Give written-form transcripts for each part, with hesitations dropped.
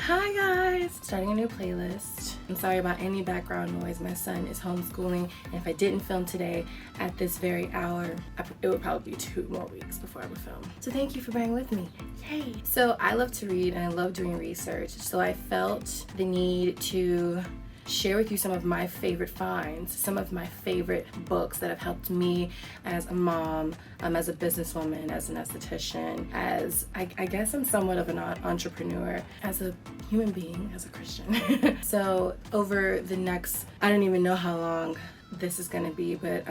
Hi guys! Starting a new playlist. I'm sorry about any background noise. My son is homeschooling, and if I didn't film today at this very hour, it would probably be 2 more weeks before I would film. So thank you for bearing with me. Yay! So I love to read and I love doing research, so I felt the need to share with you some of my favorite finds, some of my favorite books that have helped me as a mom, as a businesswoman, as an esthetician, as I guess I'm somewhat of an entrepreneur, as a human being, as a Christian. So over the next, I don't even know how long this is going to be, but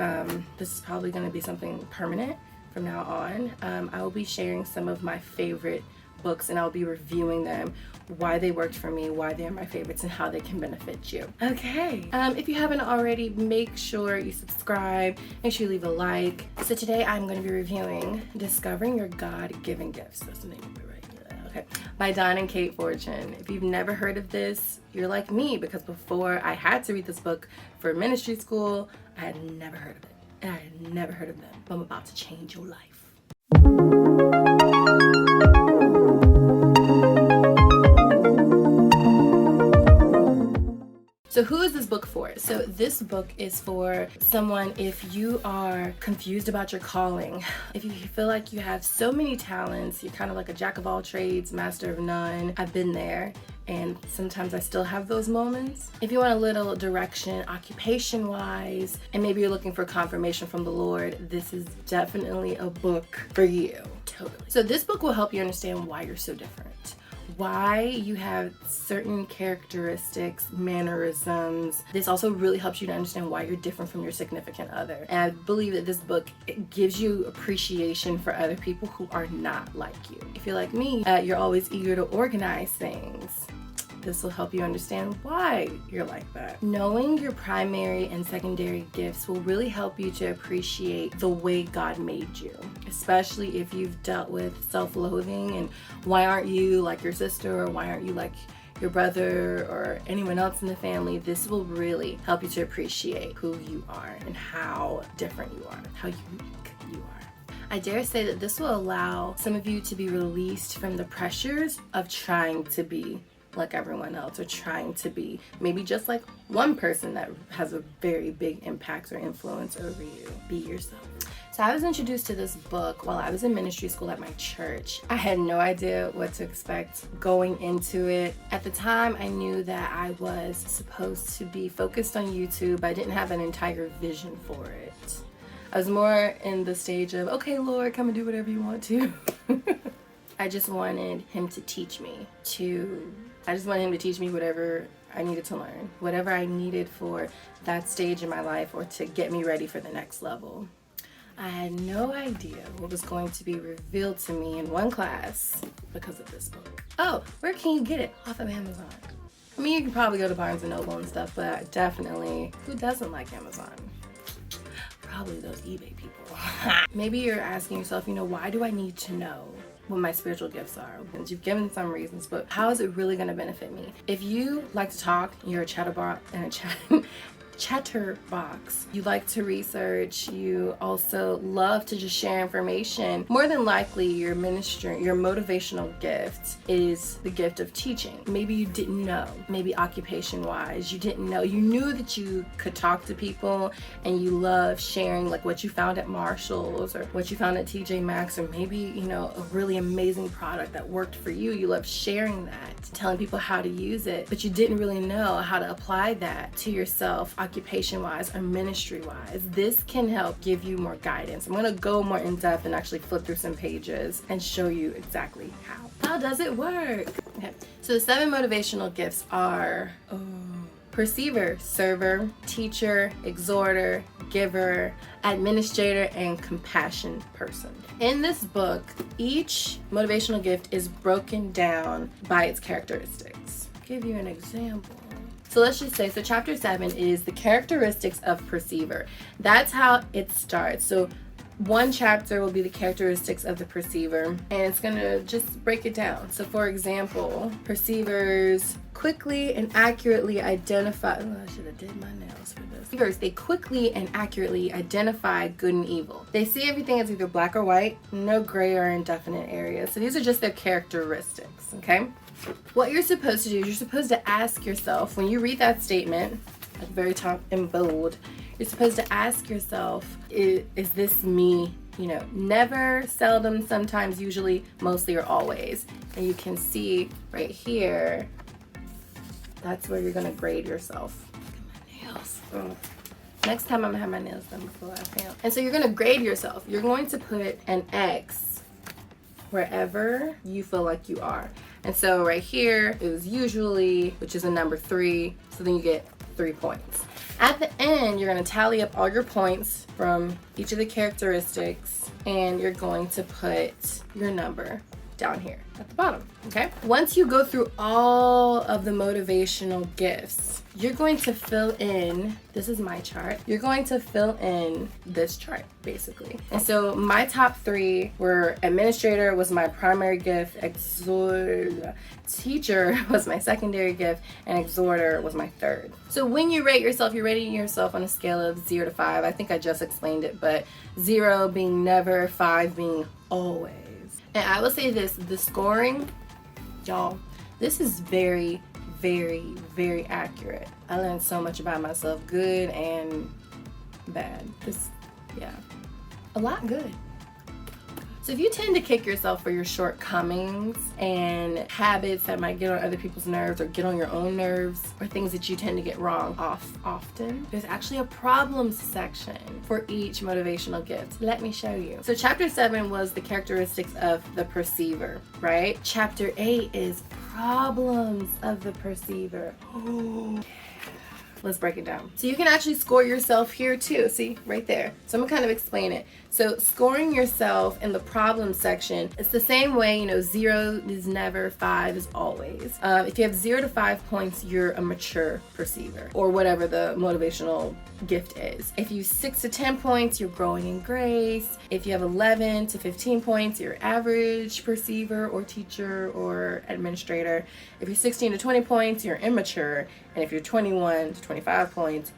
this is probably going to be something permanent from now on. I will be sharing some of my favorite books and I'll be reviewing them, why they worked for me, why they're my favorites, and how they can benefit you. Okay, if you haven't already, make sure you subscribe, make sure you leave a like. So today I'm going to be reviewing Discovering Your God-Given Gifts. That's the name of it, right? Okay, by Don and Kate Fortune. If you've never heard of this, you're like me, because before I had to read this book for ministry school, I had never heard of it, and I had never heard of them. But I'm about to change your life. So who is this book for? So this book is for someone if you are confused about your calling, if you feel like you have so many talents, you're kind of like a jack of all trades, master of none. I've been there, and sometimes I still have those moments. If you want a little direction occupation-wise, and maybe you're looking for confirmation from the Lord, this is definitely a book for you. Totally. So this book will help you understand why you're so different, why you have certain characteristics, mannerisms. This also really helps you to understand why you're different from your significant other. And I believe that this book, it gives you appreciation for other people who are not like you. If you're like me, you're always eager to organize things. This will help you understand why you're like that. Knowing your primary and secondary gifts will really help you to appreciate the way God made you, especially if you've dealt with self-loathing and why aren't you like your sister, or why aren't you like your brother or anyone else in the family. This will really help you to appreciate who you are and how different you are, how unique you are. I dare say that this will allow some of you to be released from the pressures of trying to be like everyone else, or trying to be maybe just like one person that has a very big impact or influence over you. Be yourself. So I was introduced to this book while I was in ministry school at my church. I had no idea what to expect going into it. At the time, I knew that I was supposed to be focused on YouTube. I didn't have an entire vision for it. I was more in the stage of, okay, Lord, come and do whatever you want to. I just wanted him to teach me whatever I needed to learn, whatever I needed for that stage in my life, or to get me ready for the next level. I had no idea what was going to be revealed to me in one class because of this book. Oh, where can you get it? Off of Amazon. I mean, you can probably go to Barnes & Noble and stuff, but definitely, who doesn't like Amazon? Probably those eBay people. Maybe you're asking yourself, why do I need to know what my spiritual gifts are? And you've given some reasons, but how is it really going to benefit me? If you like to talk, you're a chatterbox, you like to research, you also love to just share information, more than likely your motivational gift is the gift of teaching. Maybe you didn't know, maybe occupation wise, you didn't know. You knew that you could talk to people and you love sharing like what you found at Marshall's or what you found at TJ Maxx, or maybe, a really amazing product that worked for you. You love sharing that, telling people how to use it, but you didn't really know how to apply that to yourself, occupation-wise or ministry-wise. This can help give you more guidance. I'm going to go more in depth and actually flip through some pages and show you exactly how. How does it work? Okay, so the 7 motivational gifts are perceiver, server, teacher, exhorter, giver, administrator, and compassion person. In this book, each motivational gift is broken down by its characteristics. I'll give you an example. So let's just say, chapter 7 is the characteristics of perceiver. That's how it starts. So one chapter will be the characteristics of the perceiver, and it's gonna just break it down. So for example, perceivers quickly and accurately identify, I should have did my nails for this. Perceivers, they quickly and accurately identify good and evil. They see everything as either black or white, no gray or indefinite areas. So these are just their characteristics, okay? What you're supposed to do is you're supposed to ask yourself, when you read that statement at the very top in bold, you're supposed to ask yourself, is this me? You know, never, seldom, sometimes, usually, mostly, or always. And you can see right here, that's where you're gonna grade yourself. Look at my nails. Oh. Next time I'm gonna have my nails done before I fail. And so you're gonna grade yourself. You're going to put an X wherever you feel like you are. And so right here is usually, which is a number 3. So then you get 3 points. At the end, you're gonna tally up all your points from each of the characteristics, and you're going to put your number down here at the bottom, okay? Once you go through all of the motivational gifts, you're going to fill in, this is my chart, you're going to fill in this chart, basically. And so my top 3 were administrator was my primary gift, teacher was my secondary gift, and exhorter was my third. So when you rate yourself, you're rating yourself on a scale of 0 to 5. I think I just explained it, but 0 being never, 5 being always. And I will say this, the scoring, y'all, this is very, very, very accurate. I learned so much about myself, good and bad. A lot good. So if you tend to kick yourself for your shortcomings and habits that might get on other people's nerves or get on your own nerves, or things that you tend to get wrong often, there's actually a problems section for each motivational gift. Let me show you. So chapter 7 was the characteristics of the perceiver, right? Chapter 8 is problems of the perceiver. Let's break it down. So you can actually score yourself here too. See, right there. So I'm gonna kind of explain it. So scoring yourself in the problem section, it's the same way, you know, 0 is never, 5 is always. If you have 0 to 5 points, you're a mature perceiver, or whatever the motivational gift is. If you 6 to 10 points, you're growing in grace. If you have 11 to 15 points, you're average perceiver or teacher or administrator. If you're 16 to 20 points, you're immature. And if you're 21 to 25 points,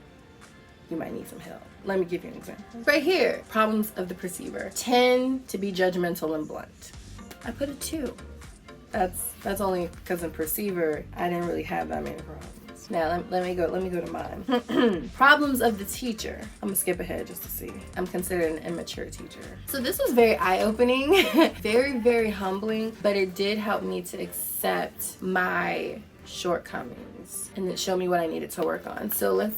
you might need some help. Let me give you an example. Right here, problems of the perceiver. Tend to be judgmental and blunt. I put a 2. That's only because in perceiver, I didn't really have that many problems. Now let me go to mine. Problems of the teacher. I'm gonna skip ahead just to see. I'm considered an immature teacher. So this was very eye-opening, very, very humbling, but it did help me to accept my shortcomings and it showed me what I needed to work on. So let's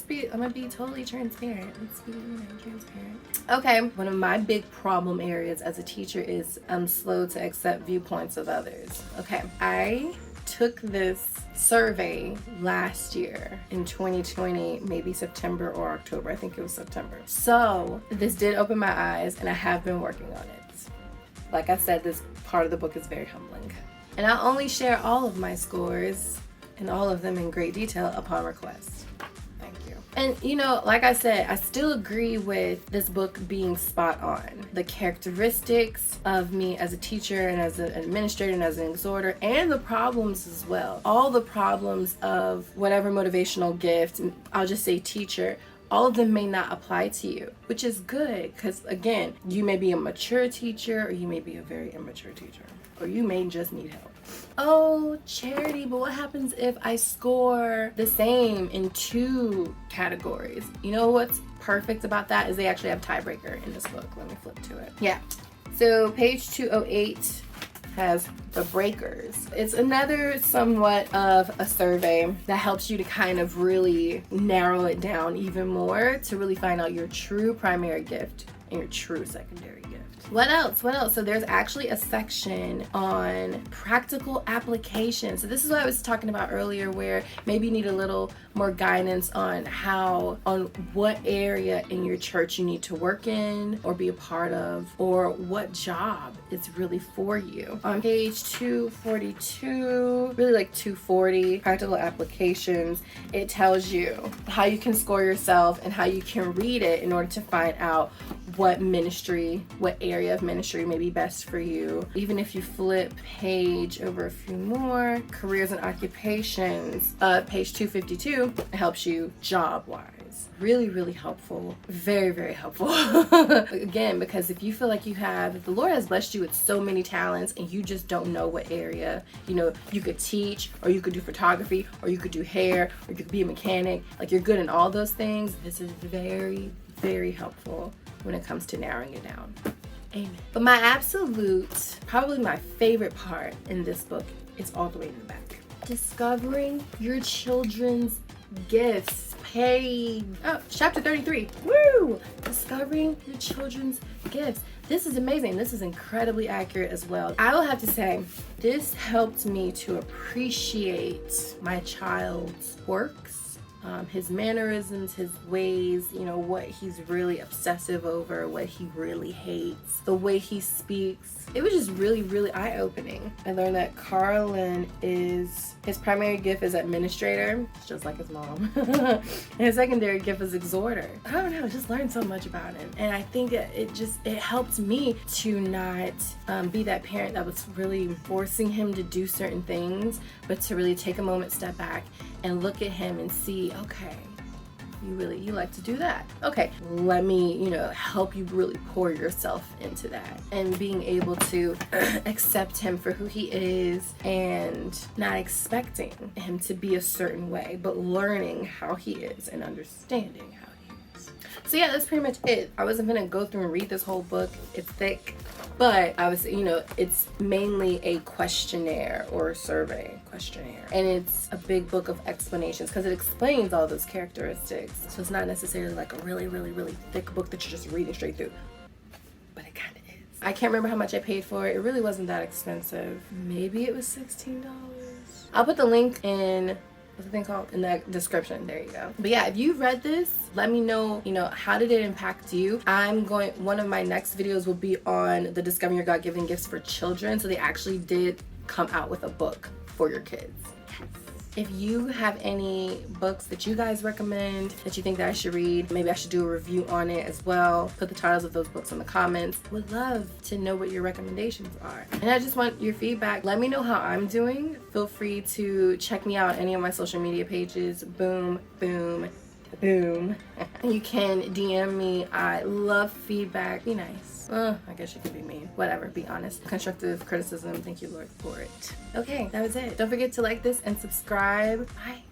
be, I'm gonna be totally transparent. Let's be, transparent. Okay, one of my big problem areas as a teacher is I'm slow to accept viewpoints of others. Okay, I took this survey last year in 2020, maybe September or October. I think it was September. So this did open my eyes and I have been working on it. Like I said, this part of the book is very humbling. And I only share all of my scores and all of them in great detail upon request. Thank you. And you know, like I said, I still agree with this book being spot on. The characteristics of me as a teacher and as an administrator and as an exhorter, and the problems as well. All the problems of whatever motivational gift, I'll just say teacher, all of them may not apply to you, which is good because again, you may be a mature teacher or you may be a very immature teacher. Or you may just need help. Oh, Charity, but what happens if I score the same in 2 categories? You know what's perfect about that is they actually have tiebreaker in this book. Let me flip to it. Yeah. So page 208 has the breakers. It's another somewhat of a survey that helps you to kind of really narrow it down even more to really find out your true primary gift and your true secondary gift. What else? So there's actually a section on practical application. So this is what I was talking about earlier, where maybe you need a little more guidance on what area in your church you need to work in or be a part of, or what job is really for you. On page 242, really like 240, practical applications, it tells you how you can score yourself and how you can read it in order to find out what area of ministry may be best for you. Even if you flip page over a few more, careers and occupations, page 252, it helps you job-wise. Really, really helpful. Very, very helpful. Again, because if you feel like if the Lord has blessed you with so many talents and you just don't know what area, you could teach, or you could do photography, or you could do hair, or you could be a mechanic, like you're good in all those things, this is very, very helpful when it comes to narrowing it down. Amen. But probably my favorite part in this book is all the way in the back. Discovering your children's gifts. Chapter 33. Woo! Discovering your children's gifts. This is amazing. This is incredibly accurate as well. I will have to say, this helped me to appreciate my child's works, his mannerisms, his ways, what he's really obsessive over, what he really hates, the way he speaks. It was just really, really eye-opening. I learned that Carlin his primary gift is administrator, just like his mom. And his secondary gift is exhorter. I don't know, just learned so much about him. And I think that it helped me to not be that parent that was really forcing him to do certain things, but to really take a moment, step back, and look at him and see, okay, you like to do that. Okay, let me, help you really pour yourself into that. And being able to accept him for who he is and not expecting him to be a certain way, but learning how he is and understanding how he is. So yeah, that's pretty much it. I wasn't gonna go through and read this whole book. It's thick. But I was, it's mainly a questionnaire or survey questionnaire. And it's a big book of explanations because it explains all those characteristics. So it's not necessarily like a really, really, really thick book that you're just reading straight through. But it kind of is. I can't remember how much I paid for it. It really wasn't that expensive. Maybe it was $16. I'll put the link in... what's the thing called? In the description. There you go. But yeah, if you read this, let me know, how did it impact you? One of my next videos will be on the Discovering Your God-Given Gifts for Children. So they actually did come out with a book for your kids. Yes. If you have any books that you guys recommend that you think that I should read, maybe I should do a review on it as well. Put the titles of those books in the comments. Would love to know what your recommendations are. And I just want your feedback. Let me know how I'm doing. Feel free to check me out on any of my social media pages. Boom, boom, boom. You can DM me. I love feedback. Be nice. I guess you could be mean. Whatever, be honest. Constructive criticism. Thank you, Lord, for it. Okay, that was it. Don't forget to like this and subscribe. Bye.